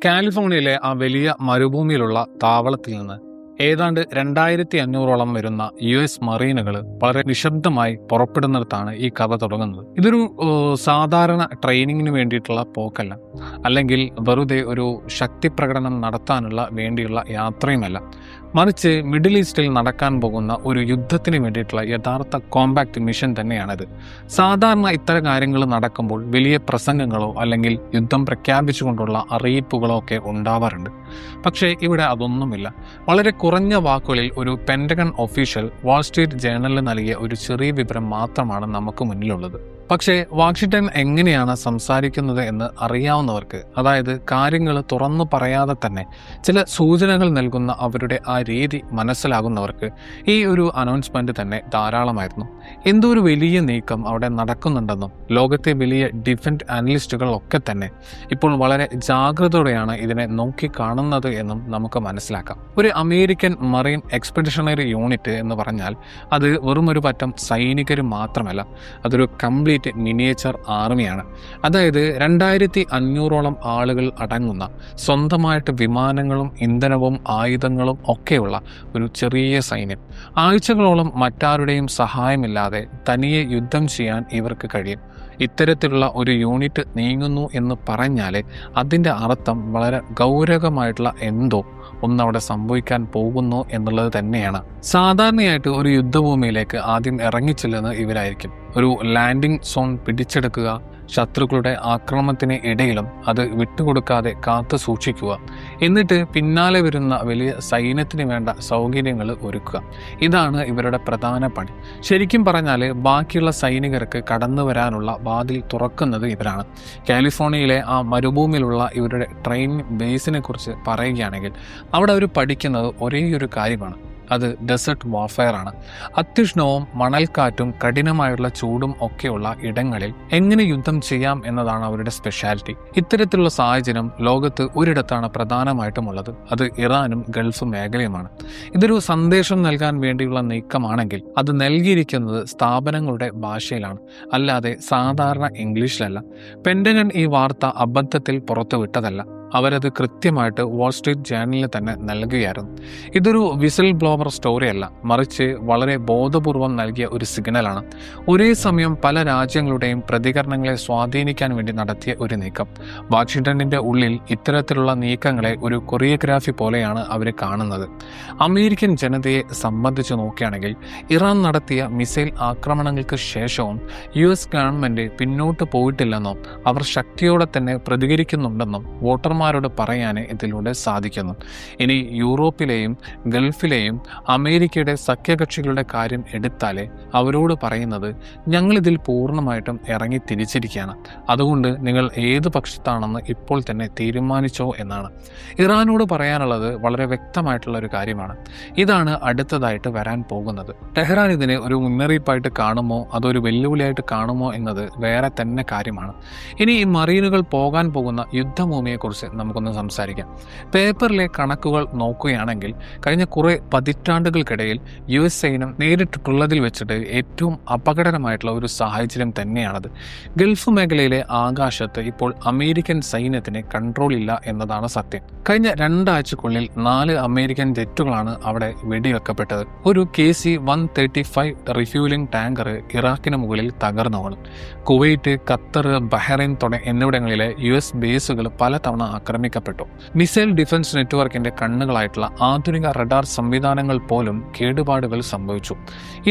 കാലിഫോർണിയയിലെ ആ വലിയ മരുഭൂമിയിലുള്ള താവളത്തിൽ നിന്ന് ഏതാണ്ട് 2500ഓളം വരുന്ന US മറീനുകൾ വളരെ നിശബ്ദമായി പുറപ്പെടുന്നിടത്താണ് ഈ കഥ തുടങ്ങുന്നത്. ഇതൊരു സാധാരണ ട്രെയിനിങ്ങിന് വേണ്ടിയിട്ടുള്ള പോക്കല്ല, അല്ലെങ്കിൽ വെറുതെ ഒരു ശക്തി പ്രകടനം നടത്താനുള്ള വേണ്ടിയുള്ള യാത്രയുമല്ല. മറിച്ച് മിഡിൽ ഈസ്റ്റിൽ നടക്കാൻ പോകുന്ന ഒരു യുദ്ധത്തിന് വേണ്ടിയിട്ടുള്ള യഥാർത്ഥ കോമ്പാക്ട് മിഷൻ തന്നെയാണിത്. സാധാരണ ഇത്തരം കാര്യങ്ങൾ നടക്കുമ്പോൾ വലിയ പ്രസംഗങ്ങളോ അല്ലെങ്കിൽ യുദ്ധം പ്രഖ്യാപിച്ചുകൊണ്ടുള്ള അറിയിപ്പുകളോ ഒക്കെ ഉണ്ടാവാറുണ്ട്. പക്ഷേ ഇവിടെ അതൊന്നുമില്ല. വളരെ കുറഞ്ഞ വാക്കുകളിൽ ഒരു പെന്റഗൺ ഒഫീഷ്യൽ വാൾസ്ട്രീറ്റ് ജേർണലിന് നൽകിയ ഒരു ചെറിയ വിവരം മാത്രമാണ് നമുക്ക് മുന്നിലുള്ളത്. പക്ഷേ വാഷിങ്ടൺ എങ്ങനെയാണ് സംസാരിക്കുന്നത് എന്ന് അറിയാവുന്നവർക്ക്, അതായത് കാര്യങ്ങൾ തുറന്നു പറയാതെ തന്നെ ചില സൂചനകൾ നൽകുന്ന അവരുടെ ആ രീതി മനസ്സിലാകുന്നവർക്ക് ഈ ഒരു അനൗൺസ്മെന്റ് തന്നെ ധാരാളമായിരുന്നു. എന്തോ ഒരു വലിയ നീക്കം അവിടെ നടക്കുന്നുണ്ടെന്നും ലോകത്തെ വലിയ ഡിഫൻസ് അനലിസ്റ്റുകളൊക്കെ തന്നെ ഇപ്പോൾ വളരെ ജാഗ്രതയോടെയാണ് ഇതിനെ നോക്കി കാണുന്നത് എന്നും നമുക്ക് മനസ്സിലാക്കാം. ഒരു അമേരിക്കൻ മറീൻ എക്സ്പെഡിഷണറി യൂണിറ്റ് എന്ന് പറഞ്ഞാൽ അത് വെറും ഒരു പറ്റം സൈനികർ മാത്രമല്ല, അതൊരു കംപ്ലീറ്റ് മിനിയേച്ചർ ആർമിയാണ്. അതായത് 2500ഓളം ആളുകൾ അടങ്ങുന്ന, സ്വന്തമായിട്ട് വിമാനങ്ങളും ഇന്ധനവും ആയുധങ്ങളും ഒക്കെയുള്ള ഒരു ചെറിയ സൈന്യം. ആഴ്ചകളോളം മറ്റാരുടെയും സഹായമില്ലാതെ തനിയെ യുദ്ധം ചെയ്യാൻ ഇവർക്ക് കഴിയും. ഇത്തരത്തിലുള്ള ഒരു യൂണിറ്റ് നീങ്ങുന്നു എന്ന് പറഞ്ഞാൽ അതിൻ്റെ അർത്ഥം വളരെ ഗൗരവമായിട്ടുള്ള എന്തോ ഒന്നവിടെ സംഭവിക്കാൻ പോകുന്നു എന്നുള്ളത് തന്നെയാണ്. സാധാരണയായിട്ട് ഒരു യുദ്ധഭൂമിയിലേക്ക് ആദ്യം ഇറങ്ങിച്ചെല്ലുന്നത് ഇവരായിരിക്കും. ഒരു ലാൻഡിംഗ് സോൺ പിടിച്ചെടുക്കുക, ശത്രുക്കളുടെ ആക്രമണത്തിന് ഇടയിലും അത് വിട്ടുകൊടുക്കാതെ കാത്തു സൂക്ഷിക്കുക, എന്നിട്ട് പിന്നാലെ വരുന്ന വലിയ സൈന്യത്തിന് വേണ്ട സൗകര്യങ്ങൾ ഒരുക്കുക. ഇതാണ് ഇവരുടെ പ്രധാന പണി. ശരിക്കും പറഞ്ഞാൽ ബാക്കിയുള്ള സൈനികർക്ക് കടന്നു വരാനുള്ള വാതിൽ തുറക്കുന്നത് ഇവരാണ്. കാലിഫോർണിയയിലെ ആ മരുഭൂമിയിലുള്ള ഇവരുടെ ട്രെയിനിങ് ബേസിനെ കുറിച്ച് പറയുകയാണെങ്കിൽ അവിടെ അവർ പഠിക്കുന്നത് ഒരേയൊരു കാര്യമാണ്, അത് ഡെസേർട്ട് വാർഫെയർ ആണ്. അത്യുഷ്ണവും മണൽക്കാറ്റും കഠിനമായുള്ള ചൂടും ഒക്കെയുള്ള ഇടങ്ങളിൽ എങ്ങനെ യുദ്ധം ചെയ്യാം എന്നതാണ് അവരുടെ സ്പെഷ്യാലിറ്റി. ഇത്തരത്തിലുള്ള സാഹചര്യം ലോകത്ത് ഒരിടത്താണ് പ്രധാനമായിട്ടും ഉള്ളത്. അത് ഇറാനും ഗൾഫ് മേഖലയുമാണ്. ഇതൊരു സന്ദേശം നൽകാൻ വേണ്ടിയുള്ള നീക്കമാണെങ്കിൽ അത് നൽകിയിരിക്കുന്നത് സ്ഥാപനങ്ങളുടെ ഭാഷയിലാണ്, അല്ലാതെ സാധാരണ ഇംഗ്ലീഷിലല്ല. പെന്റഗൺ ഈ വാർത്ത അബദ്ധത്തിൽ പുറത്തുവിട്ടതല്ല, അവരത് കൃത്യമായിട്ട് വാൾസ്ട്രീറ്റ് ജേർണലിന് തന്നെ നൽകുകയായിരുന്നു. ഇതൊരു വിസിൽ ബ്ലോവർ സ്റ്റോറിയല്ല, മറിച്ച് വളരെ ബോധപൂർവം നൽകിയ ഒരു സിഗ്നലാണ്. ഒരേ സമയം പല രാജ്യങ്ങളുടെയും പ്രതികരണങ്ങളെ സ്വാധീനിക്കാൻ വേണ്ടി നടത്തിയ ഒരു നീക്കം. വാഷിങ്ടണിൻ്റെ ഉള്ളിൽ ഇത്തരത്തിലുള്ള നീക്കങ്ങളെ ഒരു കൊറിയോഗ്രാഫി പോലെയാണ് അവർ കാണുന്നത്. അമേരിക്കൻ ജനതയെ സംബന്ധിച്ച് നോക്കുകയാണെങ്കിൽ ഇറാൻ നടത്തിയ മിസൈൽ ആക്രമണങ്ങൾക്ക് ശേഷവും US ഗവൺമെൻറ് പിന്നോട്ട് പോയിട്ടില്ലെന്നും അവർ ശക്തിയോടെ തന്നെ പ്രതികരിക്കുന്നുണ്ടെന്നും വോട്ടർമാരോട് പറയാൻ ഇതിലൂടെ സാധിക്കുന്നു. ഇനി യൂറോപ്പിലെയും ഗൾഫിലെയും അമേരിക്കയുടെ സഖ്യകക്ഷികളുടെ കാര്യം എടുത്താലേ അവരോട് പറയുന്നത് ഞങ്ങളിതിൽ പൂർണ്ണമായിട്ടും ഇറങ്ങി തിരിച്ചിരിക്കുകയാണ്, അതുകൊണ്ട് നിങ്ങൾ ഏത് പക്ഷത്താണെന്ന് ഇപ്പോൾ തന്നെ തീരുമാനിച്ചോ എന്നാണ്. ഇറാനോട് പറയാനുള്ളത് വളരെ വ്യക്തമായിട്ടുള്ള ഒരു കാര്യമാണ്. ഇതാണ് അടുത്തതായിട്ട് വരാൻ പോകുന്നത്. ടെഹ്റാൻ ഇതിനെ ഒരു മുന്നറിയിപ്പായിട്ട് കാണുമോ അതൊരു വെല്ലുവിളിയായിട്ട് കാണുമോ എന്നത് വേറെ തന്നെ കാര്യമാണ്. ഇനി ഈ മറീനുകൾ പോകാൻ പോകുന്ന യുദ്ധഭൂമിയെക്കുറിച്ച് നമുക്കൊന്ന് സംസാരിക്കാം. പേപ്പറിലെ കണക്കുകൾ നോക്കുകയാണെങ്കിൽ കഴിഞ്ഞ കുറെ പതിറ്റാണ്ടുകൾക്കിടയിൽ US സൈന്യം നേരിട്ടിട്ടുള്ളതിൽ വെച്ചിട്ട് ഏറ്റവും അപകടകരമായിട്ടുള്ള ഒരു സാഹചര്യം തന്നെയാണത്. ഗൾഫ് മേഖലയിലെ ആകാശത്ത് ഇപ്പോൾ അമേരിക്കൻ സൈന്യത്തിന് കൺട്രോൾ ഇല്ല എന്നതാണ് സത്യം. കഴിഞ്ഞ 2 ആഴ്ചക്കുള്ളിൽ 4 അമേരിക്കൻ ജെറ്റുകളാണ് അവിടെ വെടിവെക്കപ്പെട്ടത്. ഒരു KC-135 റിഫ്യൂലിംഗ് ടാങ്കർ ഇറാഖിന് മുകളിൽ തകർന്നു വീണു. കുവൈറ്റ്, ഖത്തർ, ബഹ്റൈൻ എന്നിവിടങ്ങളിലെ US ബേസുകൾ പലതവണ ആക്രമിക്കപ്പെട്ടു. മിസൈൽ ഡിഫൻസ് നെറ്റ്വർക്കിന്റെ കണ്ണുകളായിട്ടുള്ള ആധുനിക റഡാർ സംവിധാനങ്ങൾ പോലും കേടുപാടുകൾ സംഭവിച്ചു.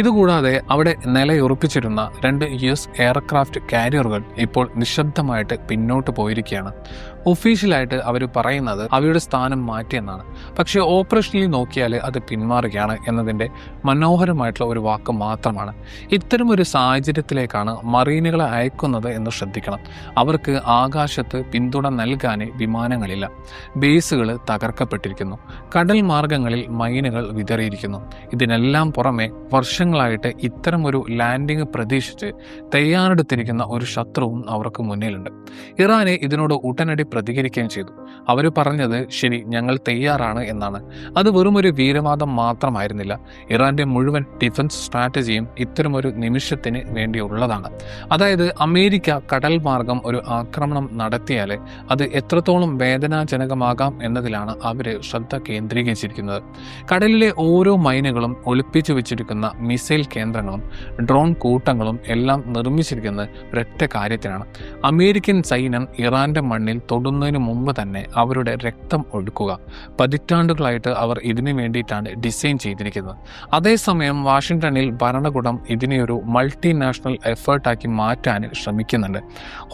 ഇതുകൂടാതെ അവിടെ നിലയുറപ്പിച്ചിരുന്ന 2 US എയർക്രാഫ്റ്റ് കാരിയറുകൾ ഇപ്പോൾ നിശബ്ദമായിട്ട് പിന്നോട്ട് പോയിരിക്കുകയാണ്. ഒഫീഷ്യലായിട്ട് അവർ പറയുന്നത് അവയുടെ സ്ഥാനം മാറ്റിയെന്നാണ്. പക്ഷേ ഓപ്പറേഷനിൽ നോക്കിയാൽ അത് പിന്മാറുകയാണ് എന്നതിൻ്റെ മനോഹരമായിട്ടുള്ള ഒരു വാക്ക് മാത്രമാണ്. ഇത്തരം ഒരു സാഹചര്യത്തിലേക്കാണ് മറീനുകളെ അയക്കുന്നത് എന്ന് ശ്രദ്ധിക്കണം. അവർക്ക് ആകാശത്ത് പിന്തുണ നൽകാൻ വിമാനങ്ങളില്ല. ബേസുകൾ തകർക്കപ്പെട്ടിരിക്കുന്നു. കടൽ മാർഗങ്ങളിൽ മൈനുകൾ വിതറിയിരിക്കുന്നു. ഇതിനെല്ലാം പുറമെ വർഷങ്ങളായിട്ട് ഇത്തരമൊരു ലാൻഡിംഗ് പ്രതീക്ഷിച്ച് തയ്യാറെടുത്തിരിക്കുന്ന ഒരു ശത്രുവും അവർക്ക് മുന്നിലുണ്ട്. ഇറാന് ഇതിനോട് ഉടനടി പ്രതികരിക്കുകയും ചെയ്തു. അവർ പറഞ്ഞത് ശരി, ഞങ്ങൾ തയ്യാറാണ് എന്നാണ്. അത് വെറുമൊരു വീരവാദം മാത്രമായിരുന്നില്ല. ഇറാന്റെ മുഴുവൻ ഡിഫൻസ് സ്ട്രാറ്റജിയും ഇത്തരമൊരു നിമിഷത്തിന് വേണ്ടിയുള്ളതാണ്. അതായത് അമേരിക്ക കടൽ മാർഗം ഒരു ആക്രമണം നടത്തിയാൽ അത് എത്രത്തോളം വേദനാജനകമാകാം എന്നതിലാണ് അവർ ശ്രദ്ധ കേന്ദ്രീകരിച്ചിരിക്കുന്നത്. കടലിലെ ഓരോ മൈനുകളും ഒളിപ്പിച്ചു വെച്ചിരിക്കുന്ന മിസൈൽ കേന്ദ്രങ്ങളും ഡ്രോൺ കൂട്ടങ്ങളും എല്ലാം നിർമ്മിച്ചിരിക്കുന്നത് ഒരൊറ്റ കാര്യത്തിനാണ്: അമേരിക്കൻ സൈന്യം ഇറാന്റെ മണ്ണിൽ തൊടുന്നതിന് മുമ്പ് തന്നെ അവരുടെ രക്തം ഒഴുക്കുക. പതിറ്റാണ്ടുകളായിട്ട് അവർ ഇതിനു വേണ്ടിയിട്ടാണ് ഡിസൈൻ ചെയ്തിരിക്കുന്നത്. അതേസമയം വാഷിംഗ്ടണിൽ ഭരണകൂടം ഇതിനെയൊരു മൾട്ടിനാഷണൽ എഫേർട്ടാക്കി മാറ്റാൻ ശ്രമിക്കുന്നുണ്ട്.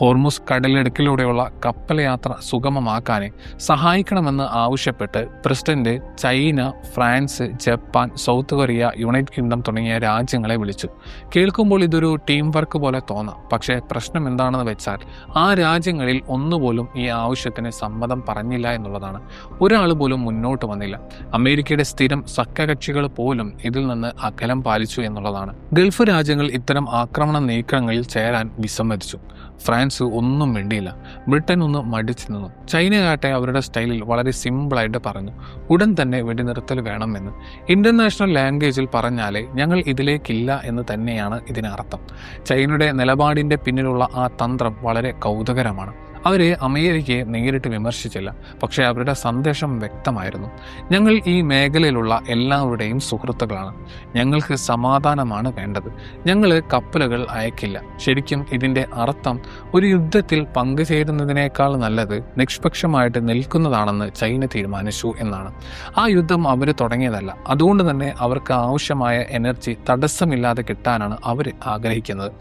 ഹോർമുസ് കടലിടുക്കിലൂടെയുള്ള കപ്പൽ യാത്ര സുഗമമാക്കാൻ സഹായിക്കണമെന്ന് ആവശ്യപ്പെട്ട് president China, France, Japan, south Korea, United kingdom തുടങ്ങിയ രാജ്യങ്ങളെ വിളിച്ചു. കേൾക്കുമ്പോൾ ഇതൊരു ടീം വർക്ക് പോലെ തോന്നാം. പക്ഷേ പ്രശ്നം എന്താണെന്ന് വെച്ചാൽ ആ രാജ്യങ്ങളിൽ ഒന്നുപോലും ഈ ആവശ്യത്തിന് സമ്മതം പറഞ്ഞില്ല എന്നുള്ളതാണ്. ഒരാൾ പോലും മുന്നോട്ട് വന്നില്ല. അമേരിക്കയുടെ സ്ഥിരം സഖ്യകക്ഷികൾ പോലും ഇതിൽ നിന്ന് അകലം പാലിച്ചു എന്നുള്ളതാണ്. ഗൾഫ് രാജ്യങ്ങൾ ഇത്തരം ആക്രമണ നീക്കങ്ങളിൽ ചേരാൻ വിസമ്മതിച്ചു. ഫ്രാൻസ് ഒന്നും വേണ്ടിയില്ല. ബ്രിട്ടൻ ഒന്ന് മടിച്ചു നിന്നു. ചൈനയാട്ടെ അവരുടെ സ്റ്റൈലിൽ വളരെ സിമ്പിളായിട്ട് പറഞ്ഞു, ഉടൻ തന്നെ വെടിനിർത്തൽ വേണമെന്ന്. ഇന്റർനാഷണൽ ലാംഗ്വേജിൽ പറഞ്ഞാലേ ഞങ്ങൾ ഇതിലേക്കില്ല എന്ന് തന്നെയാണ് ഇതിനർത്ഥം. ചൈനയുടെ നിലപാടിന്റെ പിന്നിലുള്ള ആ തന്ത്രം വളരെ കൗതുകരമാണ്. അവർ അമേരിക്കയെ നേരിട്ട് വിമർശിച്ചില്ല, പക്ഷേ അവരുടെ സന്ദേശം വ്യക്തമായിരുന്നു: ഞങ്ങൾ ഈ മേഖലയിലുള്ള എല്ലാവരുടെയും സുഹൃത്തുക്കളാണ്. ഞങ്ങൾക്ക് സമാധാനമാണ് വേണ്ടത്. ഞങ്ങൾ കപ്പലുകൾ അയക്കില്ല. ശരിക്കും ഇതിൻ്റെ അർത്ഥം ഒരു യുദ്ധത്തിൽ പങ്കുചേരുന്നതിനേക്കാൾ നല്ലത് നിഷ്പക്ഷമായിട്ട് നിൽക്കുന്നതാണെന്ന് ചൈന തീരുമാനിച്ചു എന്നാണ്. ആ യുദ്ധം അവർ തുടങ്ങിയതല്ല. അതുകൊണ്ട് തന്നെ അവർക്ക് ആവശ്യമായ എനർജി തടസ്സമില്ലാതെ കിട്ടാനാണ് അവർ ആഗ്രഹിക്കുന്നത്.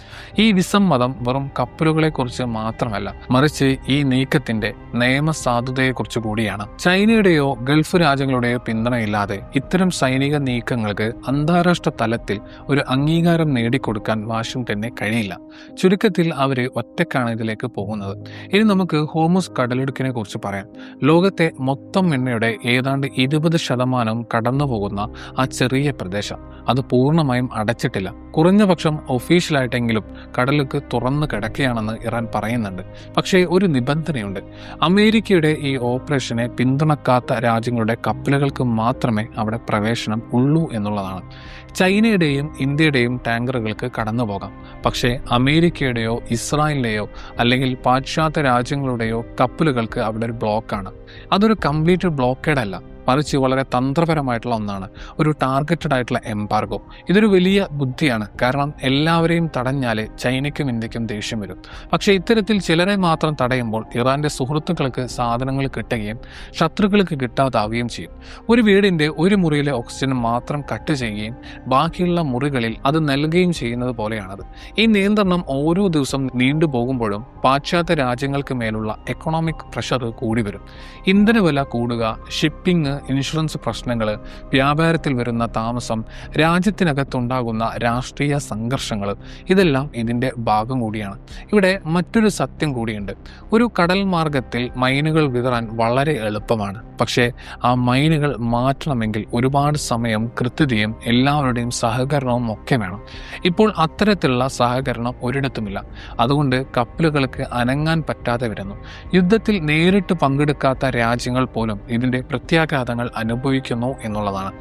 ഈ വിസമ്മതം വെറും കപ്പലുകളെക്കുറിച്ച് മാത്രമല്ല, മറിച്ച് ഈ നീക്കത്തിന്റെ നിയമസാധുതയെക്കുറിച്ച് കൂടിയാണ്. ചൈനയുടെയോ ഗൾഫ് രാജ്യങ്ങളുടെയോ പിന്തുണയില്ലാതെ ഇത്തരം സൈനിക നീക്കങ്ങൾക്ക് അന്താരാഷ്ട്ര തലത്തിൽ ഒരു അംഗീകാരം നേടിക്കൊടുക്കാൻ വാഷിംഗ്ടണിന് കഴിയില്ല. ചുരുക്കത്തിൽ അവർ ഒറ്റക്കാണ് ഇതിലേക്ക് പോകുന്നത്. ഇനി നമുക്ക് ഹോർമുസ് കടലിടുക്കിനെ കുറിച്ച് പറയാം. ലോകത്തെ മൊത്തം എണ്ണയുടെ ഏതാണ്ട് 20% കടന്നു പോകുന്ന ആ ചെറിയ പ്രദേശം അത് പൂർണ്ണമായും അടച്ചിട്ടില്ല. കുറഞ്ഞപക്ഷം ഒഫീഷ്യലായിട്ടെങ്കിലും കടലുക്ക് തുറന്നു കിടക്കുകയാണെന്ന് ഇറാൻ പറയുന്നുണ്ട്. പക്ഷേ ഒരു നിബന്ധനയുണ്ട്: അമേരിക്കയുടെ ഈ ഓപ്പറേഷനെ പിന്തുണക്കാത്ത രാജ്യങ്ങളുടെ കപ്പലുകൾക്ക് മാത്രമേ അവിടെ പ്രവേശനം ഉള്ളൂ എന്നുള്ളതാണ്. ചൈനയുടെയും ഇന്ത്യയുടെയും ടാങ്കറുകൾക്ക് കടന്നു പോകാം, പക്ഷേ അമേരിക്കയുടെയോ ഇസ്രായേലിൻ്റെയോ അല്ലെങ്കിൽ പാശ്ചാത്യ രാജ്യങ്ങളുടെയോ കപ്പലുകൾക്ക് അവിടെ ഒരു ബ്ലോക്കാണ്. അതൊരു കംപ്ലീറ്റ് ബ്ലോക്കേഡ് അല്ല, മറിച്ച് വളരെ തന്ത്രപരമായിട്ടുള്ള ഒന്നാണ്, ഒരു ടാർഗറ്റഡ് ആയിട്ടുള്ള എംബാർഗോ. ഇതൊരു വലിയ ബുദ്ധിയാണ്. കാരണം എല്ലാവരെയും തടഞ്ഞാൽ ചൈനയ്ക്കും ഇന്ത്യക്കും ദേഷ്യം വരും. പക്ഷേ ഇത്തരത്തിൽ ചിലരെ മാത്രം തടയുമ്പോൾ ഇറാന്റെ സുഹൃത്തുക്കൾക്ക് സാധനങ്ങൾ കിട്ടുകയും ശത്രുക്കൾക്ക് കിട്ടാതാവുകയും ചെയ്യും. ഒരു വീടിന്റെ ഒരു മുറിയിലെ ഓക്സിജൻ മാത്രം കട്ട് ചെയ്യുകയും ബാക്കിയുള്ള മുറികളിൽ അത് നൽകുകയും ചെയ്യുന്നത് പോലെയാണത്. ഈ നിയന്ത്രണം ഓരോ ദിവസം നീണ്ടുപോകുമ്പോഴും പാശ്ചാത്യ രാജ്യങ്ങൾക്ക് മേലുള്ള എക്കണോമിക് പ്രഷർ കൂടി വരും. ഇന്ധനവില കൂടുക, ഷിപ്പിംഗ്, ഇൻഷുറൻസ് പ്രശ്നങ്ങൾ, വ്യാപാരത്തിൽ വരുന്ന താമസം, രാജ്യത്തിനകത്തുണ്ടാകുന്ന രാഷ്ട്രീയ സംഘർഷങ്ങൾ, ഇതെല്ലാം ഇതിൻ്റെ ഭാഗം കൂടിയാണ്. ഇവിടെ മറ്റൊരു സത്യം കൂടിയുണ്ട്: ഒരു കടൽ മാർഗത്തിൽ മൈനുകൾ വിതറാൻ വളരെ എളുപ്പമാണ്. പക്ഷേ ആ മൈനുകൾ മാറ്റണമെങ്കിൽ ഒരുപാട് സമയം, കൃത്യതയും എല്ലാവരുടെയും സഹകരണവും ഒക്കെ വേണം. ഇപ്പോൾ അത്തരത്തിലുള്ള സഹകരണം ഒരിടത്തുമില്ല. അതുകൊണ്ട് കപ്പലുകൾക്ക് അനങ്ങാൻ പറ്റാതെ വരുന്നു. യുദ്ധത്തിൽ നേരിട്ട് പങ്കെടുക്കാത്ത രാജ്യങ്ങൾ പോലും ഇതിൻ്റെ പ്രത്യാഘാതങ്ങൾ അനുഭവിക്കുന്നു എന്നുള്ളതാണ്.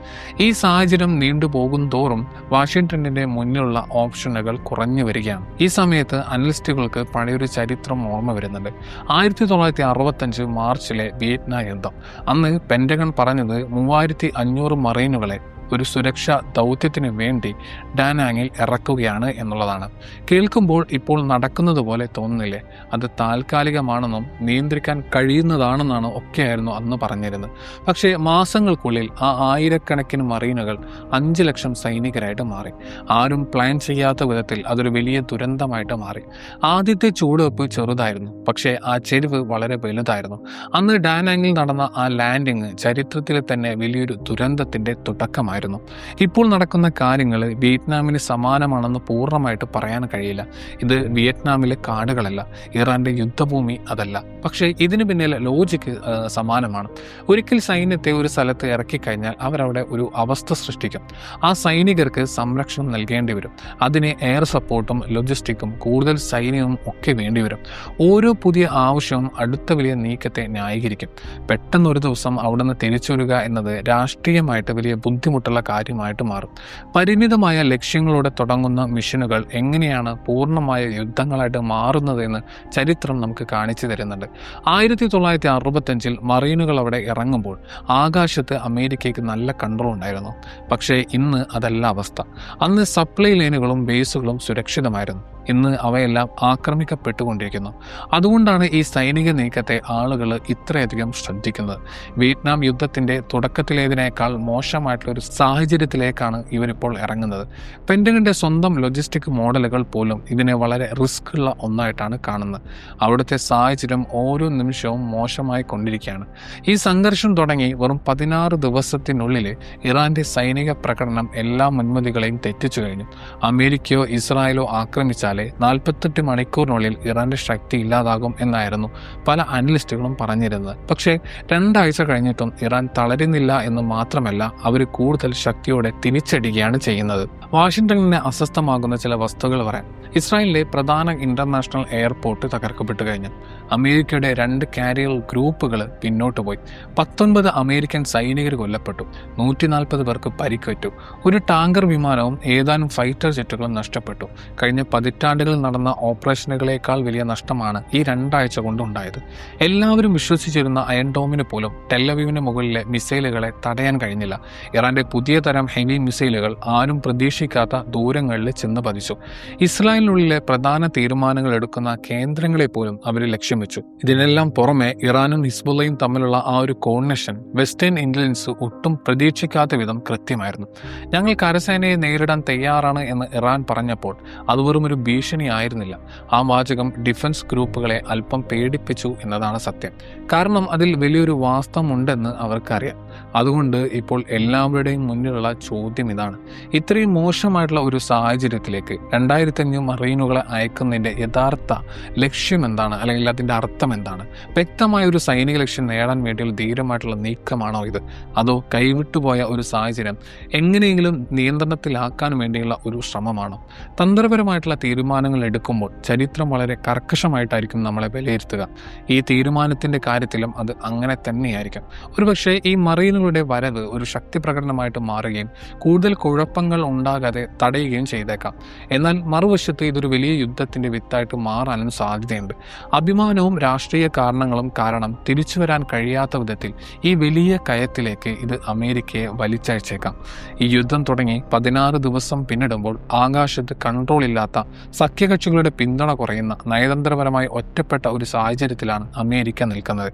ഈ സാഹചര്യം നീണ്ടുപോകും തോറും വാഷിംഗ്ടണിന്റെ മുന്നിലുള്ള ഓപ്ഷനുകൾ കുറഞ്ഞു വരികയാണ്. ഈ സമയത്ത് അനലിസ്റ്റുകൾക്ക് പഴയൊരു ചരിത്രം ഓർമ്മ വരുന്നുണ്ട്. 1965 മാർച്ചിലെ വിയറ്റ്നാം യുദ്ധം. അന്ന് പെന്റഗൺ പറഞ്ഞത് 3500 മറൈനുകളെ ഒരു സുരക്ഷാ ദൗത്യത്തിന് വേണ്ടി ഡാനാങ്ങിൽ ഇറക്കുകയാണ് എന്നുള്ളതാണ്. കേൾക്കുമ്പോൾ ഇപ്പോൾ നടക്കുന്നത് പോലെ തോന്നുന്നില്ലേ? അത് താൽക്കാലികമാണെന്നും നിയന്ത്രിക്കാൻ കഴിയുന്നതാണെന്നാണ് ഒക്കെയായിരുന്നു അന്ന് പറഞ്ഞിരുന്നത്. പക്ഷേ മാസങ്ങൾക്കുള്ളിൽ ആ ആയിരക്കണക്കിന് മറീനുകൾ 5 ലക്ഷം സൈനികരായിട്ട് മാറി. ആരും പ്ലാൻ ചെയ്യാത്ത വിധത്തിൽ അതൊരു വലിയ ദുരന്തമായിട്ട് മാറി. ആദ്യത്തെ ചുവടുവെപ്പ് ചെറുതായിരുന്നു, പക്ഷേ ആ ചെരിവ് വളരെ വലുതായിരുന്നു. അന്ന് ഡാനാങ്ങിൽ നടന്ന ആ ലാൻഡിങ് ചരിത്രത്തിലെ തന്നെ വലിയൊരു ദുരന്തത്തിന്റെ തുടക്കമായി. ആയിരുന്നു. ഇപ്പോൾ നടക്കുന്ന കാര്യങ്ങൾ വിയറ്റ്നാമിന് സമാനമാണെന്ന് പൂർണ്ണമായിട്ട് പറയാൻ കഴിയില്ല. ഇത് വിയറ്റ്നാമിലെ കാടുകളല്ല, ഇറാന്റെ യുദ്ധഭൂമി അതല്ല. പക്ഷേ ഇതിന് പിന്നിലെ ലോജിക്ക് സമാനമാണ്. ഒരിക്കൽ സൈന്യത്തെ ഒരു സ്ഥലത്ത് ഇറക്കിക്കഴിഞ്ഞാൽ അവരവിടെ ഒരു അവസ്ഥ സൃഷ്ടിക്കും. ആ സൈനികർക്ക് സംരക്ഷണം നൽകേണ്ടി വരും. അതിന് എയർ സപ്പോർട്ടും ലോജിസ്റ്റിക്കും കൂടുതൽ സൈന്യവും ഒക്കെ വേണ്ടിവരും. ഓരോ പുതിയ ആവശ്യവും അടുത്ത വലിയ നീക്കത്തെ ന്യായീകരിക്കും. പെട്ടെന്നൊരു ദിവസം അവിടുന്ന് തിരിച്ചു വരിക എന്നത് രാഷ്ട്രീയമായിട്ട് വലിയ ബുദ്ധിമുട്ടുള്ള കാര്യമായിട്ട് മാറും. പരിമിതമായ ലക്ഷ്യങ്ങളോടെ തുടങ്ങുന്ന മിഷനുകൾ എങ്ങനെയാണ് പൂർണ്ണമായ യുദ്ധങ്ങളായിട്ട് മാറുന്നതെന്ന് ചരിത്രം നമുക്ക് കാണിച്ചു തരുന്നുണ്ട്. 1965 മറീനുകൾ അവിടെ ഇറങ്ങുമ്പോൾ ആകാശത്ത് അമേരിക്കയ്ക്ക് നല്ല കൺട്രോൾ ഉണ്ടായിരുന്നു. പക്ഷേ ഇന്ന് അതല്ല അവസ്ഥ. അന്ന് സപ്ലൈ ലൈനുകളും ബേസുകളും സുരക്ഷിതമായിരുന്നു. ഇന്ന് അവയെല്ലാം ആക്രമിക്കപ്പെട്ടുകൊണ്ടിരിക്കുന്നു. അതുകൊണ്ടാണ് ഈ സൈനിക നീക്കത്തെ ആളുകൾ ഇത്രയധികം ശ്രദ്ധിക്കുന്നത്. വിയറ്റ്നാം യുദ്ധത്തിൻ്റെ തുടക്കത്തിലേതിനേക്കാൾ മോശമായിട്ടുള്ളൊരു സാഹചര്യത്തിലേക്കാണ് ഇവരിപ്പോൾ ഇറങ്ങുന്നത്. പെൻറ്റഗണിൻ്റെ സ്വന്തം ലോജിസ്റ്റിക് മോഡലുകൾ പോലും ഇതിനെ വളരെ റിസ്ക് ഉള്ള ഒന്നായിട്ടാണ് കാണുന്നത്. അവിടുത്തെ സാഹചര്യം ഓരോ നിമിഷവും മോശമായി കൊണ്ടിരിക്കുകയാണ്. ഈ സംഘർഷം തുടങ്ങി വെറും 16 ദിവസത്തിനുള്ളിൽ ഇറാന്റെ സൈനിക പ്രകടനം എല്ലാ മുൻവിധികളെയും തെറ്റിച്ചു കഴിഞ്ഞു. അമേരിക്കയോ ഇസ്രായേലോ ആക്രമിച്ചാൽ 48 മണിക്കൂറിനുള്ളിൽ ഇറാന്റെ ശക്തി ഇല്ലാതാകും എന്നായിരുന്നു പല അനലിസ്റ്റുകളും പറഞ്ഞിരുന്നത്. പക്ഷേ 2 ആഴ്ച കഴിഞ്ഞിട്ടും ഇറാൻ തളരുന്നില്ല എന്ന് മാത്രമല്ല, അവർ കൂടുതൽ ശക്തിയോടെ തിരിച്ചടിക്കുകയാണ് ചെയ്യുന്നത്. വാഷിംഗ്ടണിനെ അസ്വസ്ഥമാകുന്ന ചില വസ്തുക്കൾ പറയാം. ഇസ്രായേലിലെ പ്രധാന ഇന്റർനാഷണൽ എയർപോർട്ട് തകർക്കപ്പെട്ടു കഴിഞ്ഞു. അമേരിക്കയുടെ 2 കാരിയർ ഗ്രൂപ്പുകൾ പിന്നോട്ട് പോയി. 19 അമേരിക്കൻ സൈനികർ കൊല്ലപ്പെട്ടു. 140 പേർക്ക് പരിക്കേറ്റു. ഒരു ടാങ്കർ വിമാനവും ഏതാനും ഫൈറ്റർ ജെറ്റുകളും നഷ്ടപ്പെട്ടു. കഴിഞ്ഞ പതിറ്റാണ്ടുകളിൽ നടന്ന ഓപ്പറേഷനുകളേക്കാൾ വലിയ നഷ്ടമാണ് ഈ 2 ആഴ്ച കൊണ്ടുണ്ടായത്. എല്ലാവരും വിശ്വസിച്ചിരുന്ന അയൺ ഡോമിന് പോലും ടെല്ലവീവിന് മുകളിലെ മിസൈലുകളെ തടയാൻ കഴിഞ്ഞില്ല. ഇറാന്റെ പുതിയ തരം ഹെവി മിസൈലുകൾ ആരും പ്രതീക്ഷിക്കാത്ത ദൂരങ്ങളിൽ ചെന്ന് പതിച്ചു. ഇസ്രായേലിനുള്ളിലെ പ്രധാന തീരുമാനങ്ങൾ എടുക്കുന്ന കേന്ദ്രങ്ങളെ പോലും അവർ ലക്ഷ്യം വെച്ചു. ഇതിനെല്ലാം പുറമെ ഇറാനും ഹിസ്ബുള്ളയും തമ്മിലുള്ള ആ ഒരു കോർഡിനേഷൻ വെസ്റ്റേൺ ഇന്റലിജൻസ് ഒട്ടും പ്രതീക്ഷിക്കാത്ത വിധം കൃത്യമായിരുന്നു. ഞങ്ങൾ കരസേനയെ നേരിടാൻ തയ്യാറാണ് എന്ന് ഇറാൻ പറഞ്ഞപ്പോൾ അത് വെറും ഒരു ഭീഷണി ആയിരുന്നില്ല. ആ വാചകം ഡിഫൻസ് ഗ്രൂപ്പുകളെ അല്പം പേടിപ്പിച്ചു എന്നതാണ് സത്യം. കാരണം അതിൽ വലിയൊരു വാസ്തവമുണ്ടെന്ന് അവർക്കറിയാം. അതുകൊണ്ട് ഇപ്പോൾ എല്ലാവരുടെയും മുന്നിലുള്ള ചോദ്യം ഇതാണ്: ഇത്രയും മോശമായിട്ടുള്ള ഒരു സാഹചര്യത്തിലേക്ക് 2500 മറീനുകളെ അയക്കുന്നതിൻ്റെ യഥാർത്ഥ ലക്ഷ്യം എന്താണ്, അല്ലെങ്കിൽ അതിൻ്റെ അർത്ഥം എന്താണ്? വ്യക്തമായ ഒരു സൈനിക ലക്ഷ്യം നേടാൻ വേണ്ടിയുള്ള ധീരമായിട്ടുള്ള നീക്കമാണോ ഇത്? അതോ കൈവിട്ടുപോയ ഒരു സാഹചര്യം എങ്ങനെയെങ്കിലും നിയന്ത്രണത്തിലാക്കാൻ വേണ്ടിയുള്ള ഒരു ശ്രമമാണോ? തന്ത്രപരമായിട്ടുള്ള തീരുമാനങ്ങൾ എടുക്കുമ്പോൾ ചരിത്രം വളരെ കർക്കശമായിട്ടായിരിക്കും നമ്മളെ വിലയിരുത്തുക. ഈ തീരുമാനത്തിൻ്റെ കാര്യത്തിലും അത് അങ്ങനെ തന്നെയായിരിക്കും. ഒരുപക്ഷെ ഈ മറീനുകളുടെ വരവ് ഒരു ശക്തി പ്രകടനമായിട്ട് മാറുകയും കൂടുതൽ കുഴപ്പങ്ങൾ ഉണ്ടാകാതെ തടയുകയും ചെയ്തേക്കാം. എന്നാൽ മറുവശത്ത് ഇതൊരു വലിയ യുദ്ധത്തിൻ്റെ വിത്തായിട്ട് മാറാനും സാധ്യതയുണ്ട്. അഭിമാനവും രാഷ്ട്രീയ കാരണങ്ങളും കാരണം തിരിച്ചു വരാൻ കഴിയാത്ത വിധത്തിൽ ഈ വലിയ കയത്തിലേക്ക് ഇത് അമേരിക്കയെ വലിച്ചയച്ചേക്കാം. ഈ യുദ്ധം തുടങ്ങി 16 ദിവസം പിന്നിടുമ്പോൾ ആകാശത്ത് കൺട്രോൾ ഇല്ലാത്ത, സഖ്യകക്ഷികളുടെ പിന്തുണ കുറയുന്ന, നയതന്ത്രപരമായി ഒറ്റപ്പെട്ട ഒരു സാഹചര്യത്തിലാണ് അമേരിക്ക നിൽക്കുന്നത്.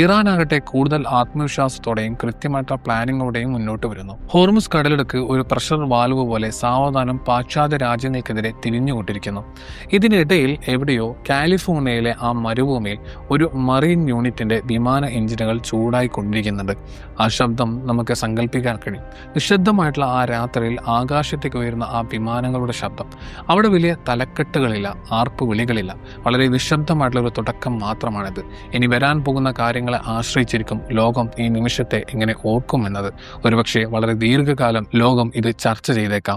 ഇറാനാകട്ടെ കൂടുതൽ ആത്മവിശ്വാസത്തോടെയും കൃത്യമായിട്ടുള്ള പ്ലാനിങ്ങോടെയും മുന്നോട്ട് വരുന്നു. ഹോർമുസ് കടലിടുക്ക് ഒരു പ്രഷർ വാൽവ് പോലെ സാവധാനം പാശ്ചാത്യ രാജ്യങ്ങൾക്കെതിരെ തിരിഞ്ഞുകൊണ്ടിരിക്കുന്നു. ഇതിനിടയിൽ എവിടെയോ കാലിഫോർണിയയിലെ ആ മരുഭൂമിയിൽ ഒരു മറീൻ യൂണിറ്റിന്റെ വിമാന എഞ്ചിനുകൾ ചൂടായിക്കൊണ്ടിരിക്കുന്നുണ്ട്. ആ ശബ്ദം നമുക്ക് സങ്കല്പിക്കാൻ കഴിയും. നിശബ്ദമായിട്ടുള്ള ആ രാത്രിയിൽ ആകാശത്തേക്ക് ഉയരുന്ന ആ വിമാനങ്ങളുടെ ശബ്ദം. അവിടെ വലിയ തലക്കെട്ടുകളില്ല, ആർപ്പ് വിളികളില്ല. വളരെ നിശബ്ദമായിട്ടുള്ള ഒരു തുടക്കം മാത്രമാണിത്. ഇനി വരാൻ പോകുന്ന കാര്യങ്ങളെ ആശ്രയിച്ചിരിക്കും ലോകം ഈ നിമിഷത്തെ എങ്ങനെ ഓർക്കുമെന്നത്. ഒരുപക്ഷെ വളരെ ദീർഘകാലം ലോകം ഇത് ചർച്ച ചെയ്തേക്കാം.